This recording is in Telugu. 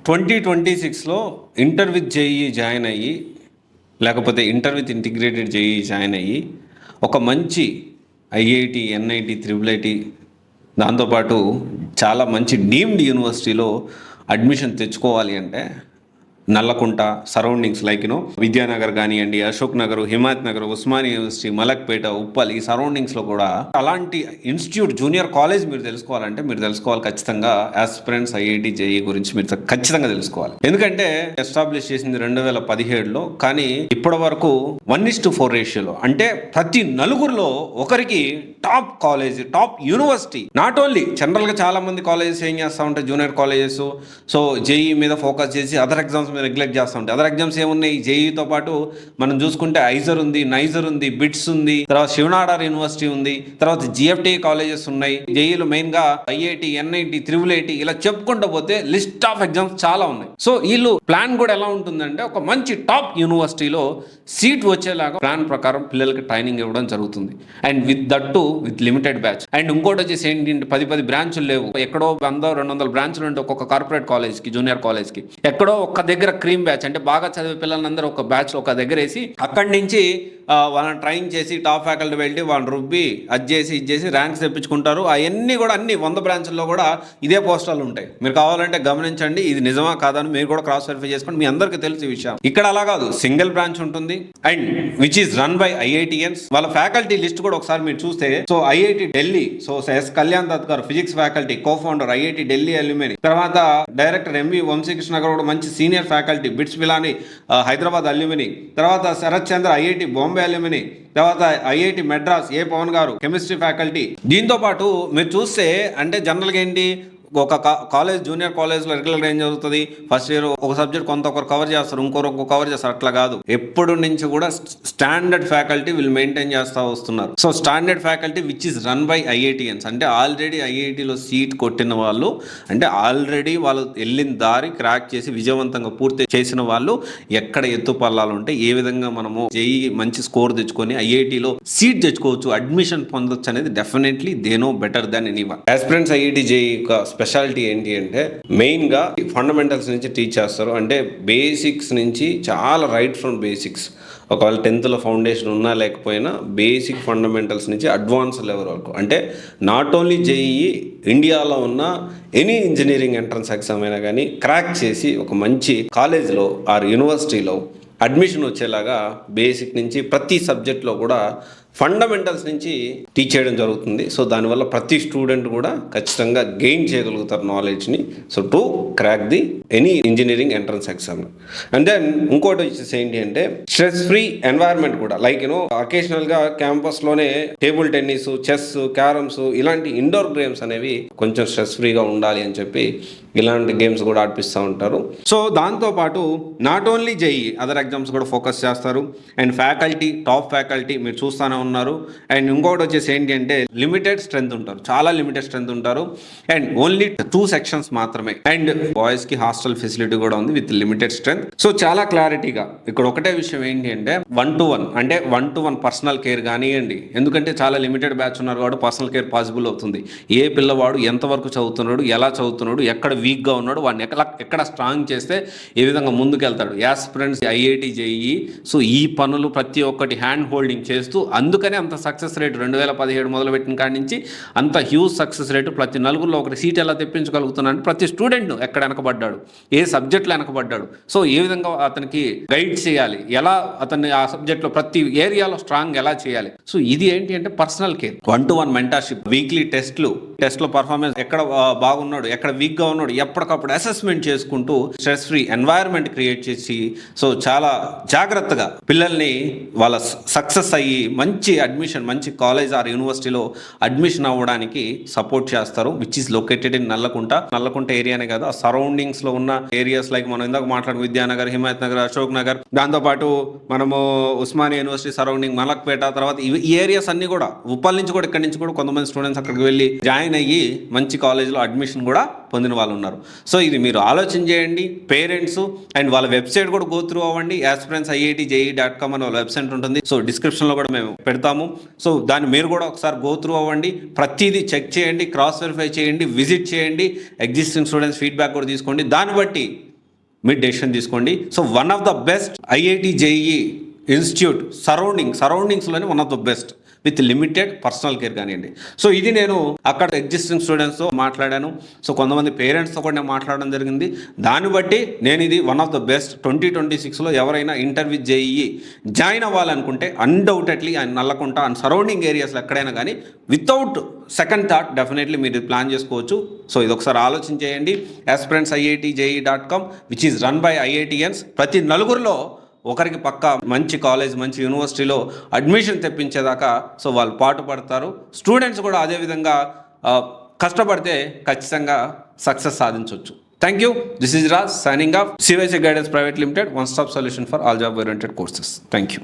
2026లో ఇంటర్ విత్ జేఈఈ జాయిన్ అయ్యి, లేకపోతే inter with integrated JEE join అయ్యి, ఒక మంచి ఐఐటి, ఎన్ఐటి, త్రిబుల్ ఐటి, దాంతోపాటు చాలా మంచి డీమ్డ్ యూనివర్సిటీలో అడ్మిషన్ తెచ్చుకోవాలి అంటే నల్లకుంట సరౌండింగ్స్ విద్యానగర్ కానివ్వండి, అశోక్ నగర్, హిమాయత్ నగర్, ఉస్మానియా యూనివర్సిటీ, మలక్పేట, ఉప్పల్, ఈ సరౌండింగ్స్లో కూడా అలాంటి ఇన్స్టిట్యూట్ జూనియర్ కాలేజ్ మీరు తెలుసుకోవాలంటే మీరు తెలుసుకోవాలి ఖచ్చితంగా ఆస్పిరెంట్స్ ఐఐటి జేఈ గురించి మీరు ఖచ్చితంగా తెలుసుకోవాలి. ఎందుకంటే ఎస్టాబ్లిష్ చేసింది 2017లో, కానీ ఇప్పటి వరకు 1:4 రేషియోలో, అంటే ప్రతి నలుగురిలో ఒకరికి top college, top university. Not only జనరల్గా చాలా మంది కాలేజెస్ ఏం చేస్తూ ఉంటాయి, జూనియర్ కాలేజెస్ సో జేఈ మీద ఫోకస్ చేసి అదర్ ఎగ్జామ్స్ మీద నెగ్లెక్ట్ చేస్తూ ఉంటాయి. అదర్ ఎగ్జామ్స్ ఏమున్నాయి, జేఈతో పాటు మనం చూసుకుంటే ఐజర్ ఉంది, నైజర్ ఉంది, బిట్స్ ఉంది, తర్వాత శివనాడార్ యూనివర్సిటీ ఉంది, తర్వాత జిఎఫ్టీ కాలేజెస్ ఉన్నాయి. జేఈలో మెయిన్ గా ఐఐటి, ఎన్ఐటి, త్రిబుల్ ఐటి ఇలా చెప్పుకుంటూ పోతే లిస్ట్ ఆఫ్ ఎగ్జామ్స్ చాలా ఉన్నాయి. సో వీళ్ళు ప్లాన్ కూడా ఎలా ఉంటుందంటే ఒక మంచి టాప్ యూనివర్సిటీలో సీట్ వచ్చేలాగా ప్లాన్ ప్రకారం పిల్లలకి ట్రైనింగ్ ఇవ్వడం జరుగుతుంది. And with that to with limited batch. And ఇంకోటి వచ్చేసి ఏంటంటే 10 బ్రాంచులు లేవు, ఎక్కడో 100-200 బ్రాంచులు ఉంటే ఒక్కొక్క కార్పొరేట్ కాలేజ్ కి, జూనియర్ కాలేజ్ కి ఎక్కడో ఒక్క దగ్గర క్రీమ్ బ్యాచ్, అంటే బాగా చదివే పిల్లలందరూ ఒక బ్యాచ్ ఒక దగ్గర వేసి అక్కడి నుంచి వాళ్ళని ట్రైన్ చేసి టాప్ ఫ్యాకల్టీ వెళ్ళి వాళ్ళని రుబ్బి అది చేసి ఇది చేసి ర్యాంక్స్ తెప్పించుకుంటారు. అవన్నీ కూడా అన్ని 100 బ్రాంచుల్లో కూడా ఇదే పోస్టర్లు ఉంటాయి. మీరు కావాలంటే గమనించండి, ఇది నిజమా కాదని మీరు కూడా క్రాస్ వెరిఫై చేసుకోండి, మీ అందరికీ తెలుసు ఈ విషయం. ఇక్కడ అలా కాదు, సింగిల్ బ్రాంచ్ ఉంటుంది and which is run by IITians. వాళ్ళ ఫ్యాకల్టీ లిస్ట్ కూడా ఒకసారి మీరు చూస్తే, so IIT Delhi, so S Kalyan Dutt garu physics faculty, co founder, IIT Delhi alumni. తర్వాత డైరెక్టర్ ఎంవి వంశీకృష్ణ గారు కూడా మంచి senior faculty, BITS Pilani Hyderabad alumni. తర్వాత శరత్ చంద్ర ఐఐటి బాంబే అల్యూమిని. తర్వాత IIT Madras A Pavan garu chemistry faculty. దీంతో పాటు మీరు చూస్తే అంటే జనరల్గా ఏంటి, ఒక కాలేజ్ జూనియర్ కాలేజ్లో రెగ్యులర్గా ఏం జరుగుతుంది, ఫస్ట్ ఇయర్ ఒక సబ్జెక్ట్ కొంత ఒకరు కవర్ చేస్తారు, ఇంకొకరు కవర్ చేస్తారు. అట్లా కాదు, ఎప్పుడు నుంచి కూడా స్టాండర్డ్ ఫ్యాకల్టీ వీళ్ళు మెయింటైన్ చేస్తూ వస్తున్నారు. So standard faculty which is run by IITians, అంటే ఆల్రెడీ ఐఐటిలో సీట్ కొట్టిన వాళ్ళు, అంటే ఆల్రెడీ వాళ్ళు వెళ్ళిన దారి క్రాక్ చేసి విజయవంతంగా పూర్తి చేసిన వాళ్ళు, ఎక్కడ ఎత్తు పల్లాలు ఉంటే ఏ విధంగా మనము జేఈ మంచి స్కోర్ తెచ్చుకొని ఐఐటిలో సీట్ తెచ్చుకోవచ్చు, అడ్మిషన్ పొందొచ్చు అనేది definitely they know better than anyone. Aspirants IIT JEE speciality ఏంటి అంటే మెయిన్గా ఫండమెంటల్స్ నుంచి టీచ్ చేస్తారు. అంటే బేసిక్స్ నుంచి చాలా రైట్ ఫ్రమ్ బేసిక్స్, ఒకవేళ 10th ఫౌండేషన్ ఉన్నా లేకపోయినా బేసిక్ ఫండమెంటల్స్ నుంచి అడ్వాన్స్ లెవెల్ వరకు, అంటే నాట్ ఓన్లీ జేఈఈ, ఇండియాలో ఉన్న ఎనీ ఇంజనీరింగ్ ఎంట్రన్స్ ఎగ్జామ్ అయినా కానీ క్రాక్ చేసి ఒక మంచి కాలేజ్లో ఆర్ యూనివర్సిటీలో అడ్మిషన్ వచ్చేలాగా బేసిక్ నుంచి ప్రతి సబ్జెక్ట్లో కూడా ఫండమెంటల్స్ నుంచి టీచ్ చేయడం జరుగుతుంది. సో దానివల్ల ప్రతి స్టూడెంట్ కూడా ఖచ్చితంగా గెయిన్ చేయగలుగుతారు నాలెడ్జ్ని, so to crack the any engineering entrance exam. And then ఇంకోటి వచ్చేసి ఏంటి అంటే స్ట్రెస్ ఫ్రీ ఎన్వైర్న్మెంట్ కూడా, అకేషనల్గా క్యాంపస్లోనే టేబుల్ టెన్నిస్, చెస్, క్యారమ్స్ ఇలాంటి ఇండోర్ గేమ్స్ అనేవి కొంచెం స్ట్రెస్ ఫ్రీగా ఉండాలి అని చెప్పి ఇలాంటి గేమ్స్ కూడా ఆడిపిస్తూ ఉంటారు. సో దాంతోపాటు not only JEE other exams కూడా ఫోకస్ చేస్తారు. అండ్ ఫ్యాకల్టీ, టాప్ ఫ్యాకల్టీ మీరు చూస్తూనే ఉన్నారు. అండ్ ఇంకోటి వచ్చేసి ఏంటి అంటే లిమిటెడ్ స్ట్రెంత్ ఉంటారు, చాలా లిమిటెడ్ స్ట్రెంత్ ఉంటారు. అండ్ ఓన్లీ 2 సెక్షన్స్ మాత్రమే. అండ్ బాయ్స్కి హాస్టల్ ఫెసిలిటీ కూడా ఉంది విత్ లిమిటెడ్ స్ట్రెంత్. సో చాలా క్లారిటీగా ఇక్కడ ఒకటే విషయం ఏంటి అంటే 1-to-1, అంటే 1-to-1 పర్సనల్ కేర్ కానివ్వండి. ఎందుకంటే చాలా లిమిటెడ్ బ్యాచ్ ఉన్నారు కాబట్టి పర్సనల్ కేర్ పాసిబుల్ అవుతుంది. ఏ పిల్లవాడు ఎంతవరకు చదువుతున్నాడు, ఎలా చదువుతున్నాడు, ఎక్కడ వీక్గా ఉన్నాడు, వాడిని ఎక్కడ స్ట్రాంగ్ చేస్తే ఏ విధంగా ముందుకెళ్తాడు. యాస్పిరెంట్స్ ఐఐటి జేఈఈ సో ఈ పనులు ప్రతి ఒక్కటి హ్యాండ్ హోల్డింగ్ చేస్తూ, అందుకనే అంత సక్సెస్ రేటు 2017 మొదలుపెట్టిన కాడి నుంచి అంత హ్యూజ్ సక్సెస్ రేటు. ప్రతి నలుగురిలో ఒకటి సీట్ ఎలా తెప్పించగలుగుతున్నాడు, ప్రతి స్టూడెంట్ ఎక్కడ వెనకబడ్డాడు, ఏ సబ్జెక్ట్లో వెనకబడ్డాడు, సో ఏ విధంగా అతనికి గైడ్ చేయాలి, ఎలా అతన్ని ఆ సబ్జెక్ట్లో ప్రతి ఏరియాలో స్ట్రాంగ్ ఎలా చేయాలి. సో ఇది ఏంటి అంటే personal care, 1-to-1 mentorship, weekly టెస్ట్లో పర్ఫార్మెన్స్, ఎక్కడ బాగున్నాడు, ఎక్కడ వీక్గా ఉన్నాడు, ఎప్పటికప్పుడు అసెస్మెంట్ చేసుకుంటూ స్ట్రెస్ ఫ్రీ ఎన్వైర్న్మెంట్ క్రియేట్ చేసి సో చాలా జాగ్రత్తగా పిల్లల్ని వాళ్ళ సక్సెస్ అయ్యి మంచి అడ్మిషన్, మంచి కాలేజ్ ఆర్ యూనివర్సిటీలో అడ్మిషన్ అవ్వడానికి సపోర్ట్ చేస్తారు. Which is located in Nallakunta ఏరియానే కాదు, ఆ సరౌండింగ్స్లో ఉన్న ఏరియాస్ మనం ఇందాక మాట్లాడిన విద్యానగర్, హిమాయత్ నగర్, అశోక్ నగర్, దాంతోపాటు మనము ఉస్మానియా యూనివర్సిటీ సరౌండింగ్, మలక్పేట, తర్వాత ఈ ఏరియాస్ అన్ని కూడా ఉప్పల్ నుంచి కూడా ఇక్కడి నుంచి కూడా కొంతమంది స్టూడెంట్స్ అక్కడికి వెళ్ళి జాయిన్ అయ్యి మంచి కాలేజ్లో అడ్మిషన్ కూడా పొందిన వాళ్ళు ఉన్నారు. సో ఇది మీరు ఆలోచన చేయండి, పేరెంట్స్ అండ్ వాళ్ళ వెబ్సైట్ కూడా గో త్రూ అవ్వండి. aspirantsidjee.com అని వాళ్ళ వెబ్సైట్ ఉంటుంది. సో డిస్క్రిప్షన్లో కూడా మేము పెడతాము. సో దాన్ని మీరు కూడా ఒకసారి గో త్రూ అవ్వండి, ప్రతిదీ చెక్ చేయండి, క్రాస్ వెరిఫై చేయండి, విజిట్ చేయండి, ఎగ్జిస్టింగ్ స్టూడెంట్స్ ఫీడ్బ్యాక్ కూడా తీసుకోండి. దాన్ని బట్టి మీరు డెసిషన్ తీసుకోండి. So one of the best IIT JEE institute సరౌండింగ్స్లోనే one of the best with limited personal care కానివ్వండి. సో ఇది నేను అక్కడ ఎగ్జిస్టింగ్ స్టూడెంట్స్తో మాట్లాడాను. సో కొంతమంది పేరెంట్స్తో కూడా నేను మాట్లాడడం జరిగింది. దాన్ని బట్టి నేను ఇది వన్ ఆఫ్ ద బెస్ట్ 2026లో ఎవరైనా ఇంటర్వ్యూ జేఈఈ జాయిన్ అవ్వాలనుకుంటే అన్డౌటెడ్లీ ఆయన నల్లకుంట అండ్ సరౌండింగ్ ఏరియాస్లో ఎక్కడైనా కానీ వితౌట్ సెకండ్ థాట్ డెఫినెట్లీ మీరు ప్లాన్ చేసుకోవచ్చు. సో ఇది ఒకసారి ఆలోచన చేయండి. aspirantSIITJEE.com which is run by IITians. ప్రతి నలుగురిలో ఒకరికి పక్క మంచి కాలేజ్ మంచి యూనివర్సిటీలో అడ్మిషన్ తెప్పించేదాకా సో వాళ్ళు పాటుపడతారు. స్టూడెంట్స్ కూడా అదేవిధంగా కష్టపడితే ఖచ్చితంగా సక్సెస్ సాధించవచ్చు. Thank you. This is Raj signing off. CYC guidance private limited, one stop solution for all job oriented courses. Thank you.